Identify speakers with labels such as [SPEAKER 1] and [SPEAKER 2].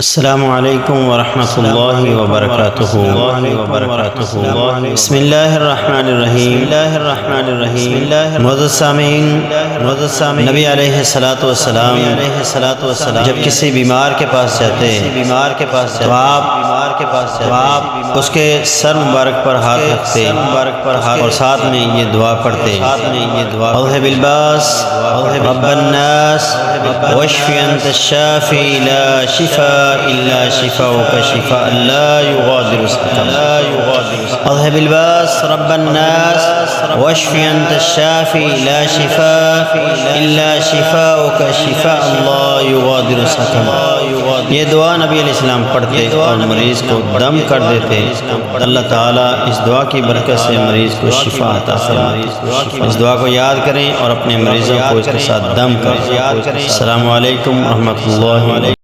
[SPEAKER 1] السلام علیکم ورحمۃ اللہ وبرکاتہ۔ بسم اللہ الرحمن الرحیم۔ معزز سامعین، نبی علیہ الصلوۃ والسلام جب کسی بیمار کے پاس جاتے تو آپ اس کے سر مبارک پر ہاتھ رکھتے اور ساتھ میں یہ دعا پڑھتے: اذهب الباس رب الناس واشف انت الشافی لا شفاء الا شفاؤك شفاء لا يغادر سقما۔ اذهب الباس رب الناس واشف انت الشافی لا شفاء الا شفاؤك شفاء لا يغادر سقما۔ یہ دعا نبی علیہ السلام پڑھتے اور مریض کو دم کر دیتے۔ اللہ تعالیٰ اس دعا کی برکت سے مریض کو شفا عطا فرماتے۔ اس دعا کو یاد کریں اور اپنے مریضوں کو اس کے ساتھ دم کریں۔ السلام علیکم ورحمۃ اللہ وبرکاتہ۔